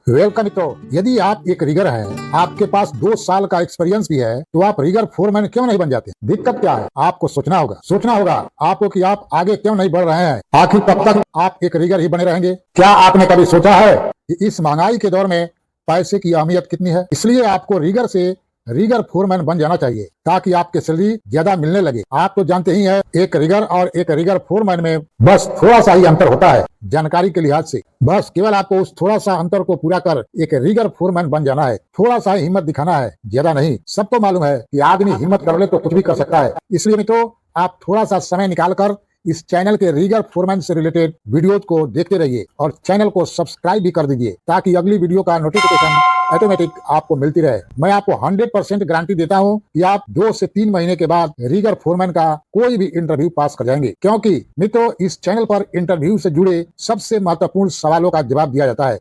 Welcome मित्रों, यदि आप एक रिगर हैं, आपके पास 2 साल का एक्सपीरियंस भी है, तो आप रिगर फोरमैन क्यों नहीं बन जाते? दिक्कत क्या है? आपको सोचना होगा आपको कि आप आगे क्यों नहीं बढ़ रहे हैं। आखिर कब तक आप एक रिगर ही बने रहेंगे? क्या आपने कभी सोचा है कि इस महंगाई के दौर में पैसे की अहमियत कितनी है? इसलिए आपको रिगर से रिगर फोरमैन बन जाना चाहिए ताकि आपके सैलरी ज्यादा मिलने लगे। आप तो जानते ही हैं, एक रिगर और एक रिगर फोरमैन में बस थोड़ा सा ही अंतर होता है जानकारी के लिहाज से। बस केवल आपको उस थोड़ा सा अंतर को पूरा कर एक रिगर फोरमैन बन जाना है। थोड़ा सा हिम्मत दिखाना है, ज्यादा नहीं। सबको मालूम है कि आदमी हिम्मत कर ले तो कुछ भी कर सकता है। इसलिए मित्रों, आप थोड़ा सा समय निकाल कर इस चैनल के रिगर फोरमैन से रिलेटेड वीडियोज को देखते रहिए और चैनल को सब्सक्राइब भी कर दीजिए ताकि अगली वीडियो का नोटिफिकेशन ऑटोमेटिक आपको मिलती रहे। मैं आपको 100% गारंटी देता हूं कि आप 2 से 3 महीने के बाद रिगर फोरमैन का कोई भी इंटरव्यू पास कर जाएंगे, क्योंकि मित्रों इस चैनल पर इंटरव्यू से जुड़े सबसे महत्वपूर्ण सवालों का जवाब दिया जाता है।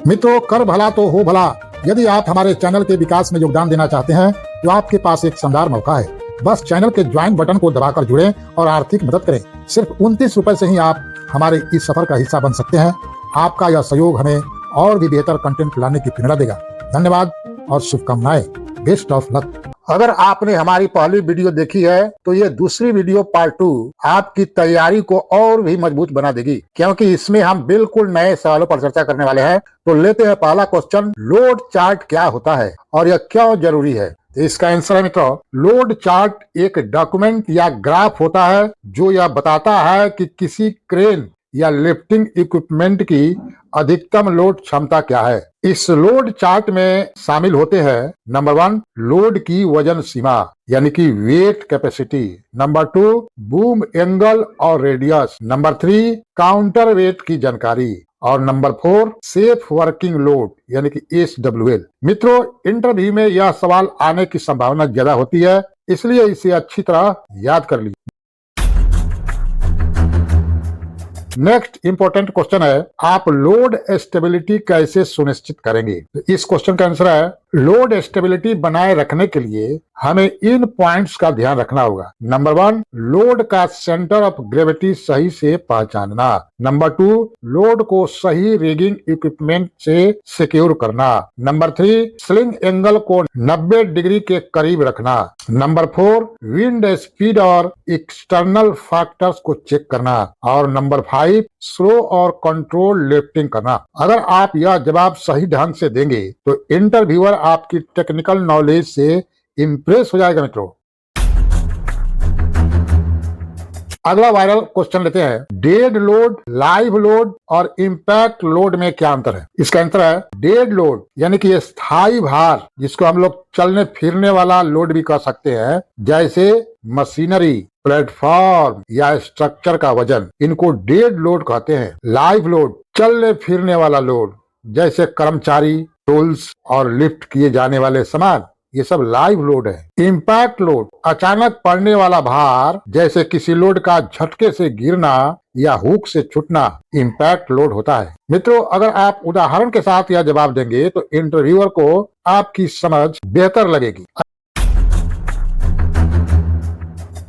मित्रों, कर भला तो हो भला। यदि आप हमारे चैनल के विकास में योगदान देना चाहते हैं तो आपके पास एक शानदार मौका है। बस चैनल के ज्वाइन बटन को दबाकर जुड़ें और आर्थिक मदद करें। सिर्फ 29 रुपए से ही आप हमारे इस सफर का हिस्सा बन सकते हैं। आपका यह सहयोग हमें और भी बेहतर कंटेंट लाने की प्रेरणा देगा। धन्यवाद और शुभकामनाएं। Best of luck. अगर आपने हमारी पहली वीडियो देखी है तो ये दूसरी वीडियो पार्ट 2 आपकी तैयारी को और भी मजबूत बना देगी, क्योंकि इसमें हम बिल्कुल नए सवालों पर चर्चा करने वाले हैं। तो लेते हैं पहला क्वेश्चन, लोड चार्ट क्या होता है और यह क्यों जरूरी है? तो इसका आंसर है मित्रों, लोड चार्ट एक डॉक्यूमेंट या ग्राफ होता है जो यह बताता है कि किसी क्रेन या लिफ्टिंग इक्विपमेंट की अधिकतम लोड क्षमता क्या है। इस लोड चार्ट में शामिल होते हैं नंबर 1 लोड की वजन सीमा यानी कि wait capacity, number 2 boom angle और रेडियस, नंबर 3 काउंटर वेट की जानकारी और नंबर 4 सेफ वर्किंग लोड यानी कि SWL। मित्रों, इंटरव्यू में यह सवाल आने की संभावना ज्यादा होती है, इसलिए इसे अच्छी तरह याद कर लीजिए। नेक्स्ट इंपॉर्टेंट क्वेश्चन है, आप लोड स्टेबिलिटी कैसे सुनिश्चित करेंगे? तो इस क्वेश्चन का आंसर है, लोड स्टेबिलिटी बनाए रखने के लिए हमें इन पॉइंट्स का ध्यान रखना होगा। नंबर 1 लोड का सेंटर ऑफ ग्रेविटी सही से पहचानना, नंबर 2 लोड को सही रिगिंग इक्विपमेंट से सिक्योर करना, नंबर 3 स्लिंग एंगल को 90 डिग्री के करीब रखना, नंबर 4 विंड स्पीड और एक्सटर्नल फैक्टर्स को चेक करना और नंबर 5 स्लो और कंट्रोल लिफ्टिंग करना। अगर आप यह जवाब सही ढंग से देंगे तो इंटरव्यूअर आपकी टेक्निकल नॉलेज से इंप्रेस हो जाएगा। मित्रों, अगला वायरल क्वेश्चन लेते हैं, डेड लोड, लाइव लोड और इम्पैक्ट लोड में क्या अंतर है? इसका आंसर है, डेड लोड यानी कि स्थायी भार, जिसको हम लोग चलने फिरने वाला लोड भी कह सकते हैं, जैसे मशीनरी, प्लेटफॉर्म या स्ट्रक्चर का वजन, इनको डेड लोड कहते हैं। लाइव लोड चलने फिरने वाला लोड, जैसे कर्मचारी, टूल्स और लिफ्ट किए जाने वाले सामान, ये सब लाइव लोड है। इम्पैक्ट लोड अचानक पड़ने वाला भार, जैसे किसी लोड का झटके से गिरना या हुक से छूटना, इम्पैक्ट लोड होता है। मित्रों, अगर आप उदाहरण के साथ यह जवाब देंगे तो इंटरव्यूअर को आपकी समझ बेहतर लगेगी।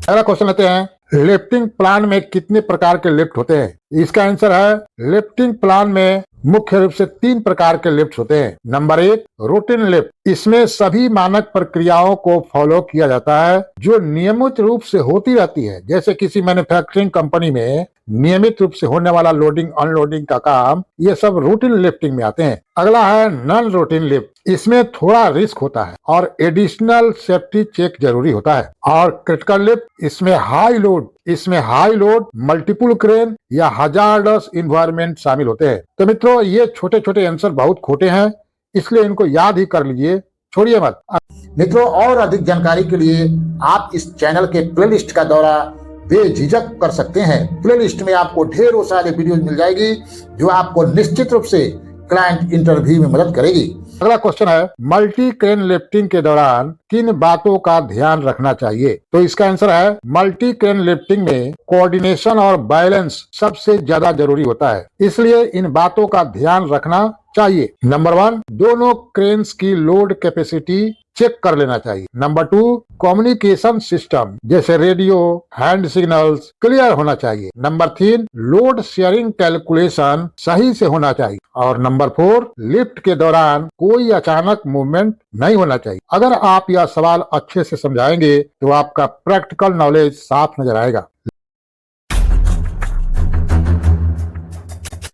अगला क्वेश्चन लेते हैं, लिफ्टिंग प्लान में कितने प्रकार के लिफ्ट होते हैं? इसका आंसर है, लिफ्टिंग प्लान में मुख्य रूप से 3 प्रकार के लिफ्ट होते हैं। नंबर 1 रूटीन लिफ्ट, इसमें सभी मानक प्रक्रियाओं को फॉलो किया जाता है जो नियमित रूप से होती रहती है, जैसे किसी मैन्युफैक्चरिंग कंपनी में नियमित रूप से होने वाला लोडिंग अनलोडिंग का काम, ये सब रूटीन लिफ्टिंग में आते हैं। अगला है नॉन रूटीन लिफ्ट, इसमें थोड़ा रिस्क होता है और एडिशनल सेफ्टी चेक जरूरी होता है। और क्रिटिकल लिफ्ट, इसमें हाई लोड मल्टीपल क्रेन या हजार्डस इन्वायरमेंट शामिल होते हैं। तो मित्रों, ये छोटे छोटे आंसर बहुत खोटे हैं, इसलिए इनको याद ही कर लीजिए, छोड़िए मत। मित्रों, और अधिक जानकारी के लिए आप इस चैनल के प्लेलिस्ट का दौरा बेझिझक कर सकते हैं। प्लेलिस्ट में आपको ढेरों सारे वीडियो मिल जाएगी जो आपको निश्चित रूप से क्लाइंट इंटरव्यू में मदद करेगी। अगला क्वेश्चन है, मल्टी क्रेन लिफ्टिंग के दौरान किन बातों का ध्यान रखना चाहिए? तो इसका आंसर है, मल्टी क्रेन लिफ्टिंग में कोऑर्डिनेशन और बैलेंस सबसे ज्यादा जरूरी होता है, इसलिए इन बातों का ध्यान रखना चाहिए। नंबर 1 दोनों क्रेन्स की लोड कैपेसिटी चेक कर लेना चाहिए। नंबर 2, कम्युनिकेशन सिस्टम जैसे रेडियो, हैंड सिग्नल्स क्लियर होना चाहिए। नंबर 3, लोड शेयरिंग कैलकुलेशन सही से होना चाहिए। और नंबर 4, लिफ्ट के दौरान कोई अचानक मूवमेंट नहीं होना चाहिए। अगर आप यह सवाल अच्छे से समझाएंगे तो आपका प्रैक्टिकल नॉलेज साफ नजर आएगा।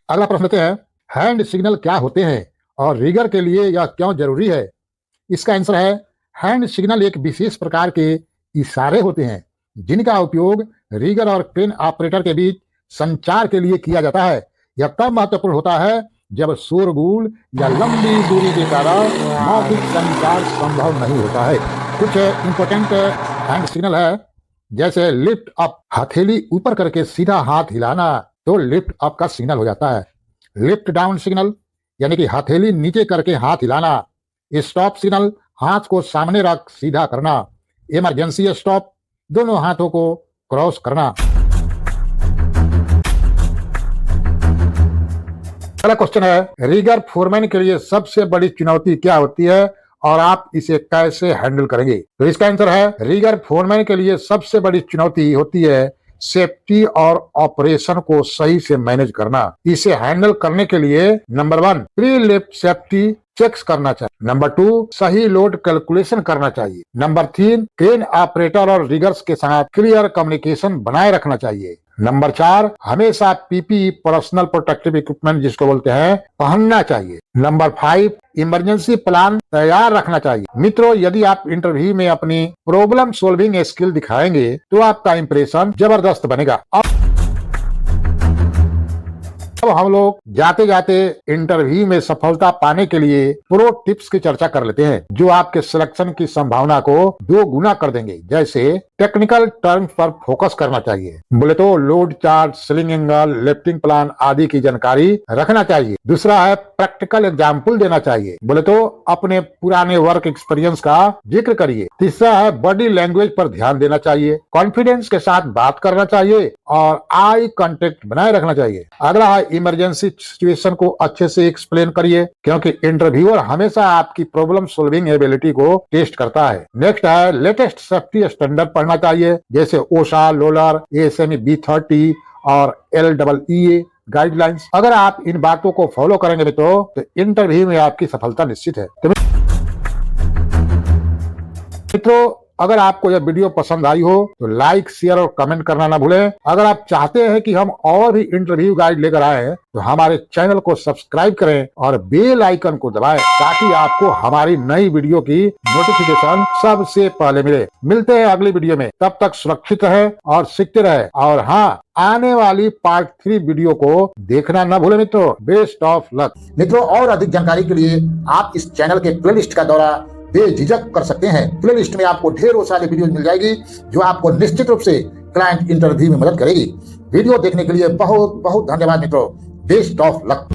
अगला प्रश्न लेते हैं, हैंड सिग्नल क्या होते हैं और रिगर के लिए यह क्यों जरूरी है? इसका आंसर है, हैंड सिग्नल एक विशेष प्रकार के इशारे होते हैं जिनका उपयोग रिगर और क्रेन ऑपरेटर के बीच संचार के लिए किया जाता है। यह तब महत्वपूर्ण होता है जब शोरगुल या लंबी दूरी के कारण मौखिक संचार संभव नहीं होता है। कुछ इंपॉर्टेंट हैंड सिग्नल है, जैसे लिफ्ट अप, हथेली ऊपर करके सीधा हाथ हिलाना तो लिफ्ट अप का सिग्नल हो जाता है। लिफ्ट डाउन सिग्नल यानी कि हथेली नीचे करके हाथ हिलाना। स्टॉप सिग्नल, हाथ को सामने रख सीधा करना। इमरजेंसी स्टॉप, दोनों हाथों को क्रॉस करना। अगला क्वेश्चन है, रिगर फोरमैन के लिए सबसे बड़ी चुनौती क्या होती है और आप इसे कैसे हैंडल करेंगे? तो इसका आंसर है, रिगर फोरमैन के लिए सबसे बड़ी चुनौती होती है सेफ्टी और ऑपरेशन को सही से मैनेज करना। इसे हैंडल करने के लिए number 1, pre lift safety checks करना चाहिए। नंबर 2, सही लोड कैलकुलेशन करना चाहिए। नंबर 3, क्रेन ऑपरेटर और रिगर्स के साथ क्लियर कम्युनिकेशन बनाए रखना चाहिए। नंबर 4, हमेशा पीपीई पर्सनल प्रोटेक्टिव इक्विपमेंट जिसको बोलते हैं पहनना चाहिए। नंबर 5, इमरजेंसी प्लान तैयार रखना चाहिए। मित्रों, यदि आप इंटरव्यू में अपनी प्रॉब्लम सॉल्विंग स्किल दिखाएंगे तो आपका इंप्रेशन जबरदस्त बनेगा। अब हम लोग जाते जाते इंटरव्यू में सफलता पाने के लिए प्रो टिप्स की चर्चा कर लेते हैं जो आपके सिलेक्शन की संभावना को 2 गुना कर देंगे। जैसे टेक्निकल टर्म्स पर फोकस करना चाहिए। बोले तो load chart, sling angle, lifting plan आदि की जानकारी रखना चाहिए। दूसरा है प्रैक्टिकल एग्जाम्पल देना चाहिए। बोले तो अपने पुराने वर्क एक्सपीरियंस का जिक्र करिए। तीसरा है बॉडी लैंग्वेज पर ध्यान देना चाहिए। कॉन्फिडेंस के साथ बात करना चाहिए और आई कांटेक्ट बनाए रखना चाहिए। अगला है इमरजेंसी सिचुएशन को अच्छे से एक्सप्लेन करिए क्योंकि इंटरव्यूअर हमेशा आपकी प्रॉब्लम सॉल्विंग एबिलिटी को टेस्ट करता है। नेक्स्ट है लेटेस्ट सेफ्टी स्टैंडर्ड पढ़ना चाहिए जैसे ओशा, लोलर, ASME B30 और LEE गाइडलाइंस। अगर आप इन बातों को फॉलो करेंगे तो इंटरव्यू में आपकी सफलता निश्चित है। मित्रों, अगर आपको यह वीडियो पसंद आई हो तो लाइक, शेयर और कमेंट करना ना भूलें। अगर आप चाहते हैं कि हम और भी इंटरव्यू गाइड लेकर आए तो हमारे चैनल को सब्सक्राइब करें और बेल आइकन को दबाएं ताकि आपको हमारी नई वीडियो की नोटिफिकेशन सबसे पहले मिले। मिलते हैं अगली वीडियो में, तब तक सुरक्षित रहें और सीखते रहें। और हाँ, आने वाली पार्ट 3 वीडियो को देखना न भूलें मित्रों। Best of luck. मित्रों, और अधिक जानकारी के लिए आप इस चैनल के प्लेलिस्ट का दौरा बेझिझक कर सकते हैं। प्लेलिस्ट में आपको ढेरों सारी वीडियो मिल जाएगी जो आपको निश्चित रूप से क्लाइंट इंटरव्यू में मदद करेगी। वीडियो देखने के लिए बहुत बहुत धन्यवाद मित्रों। Best of luck.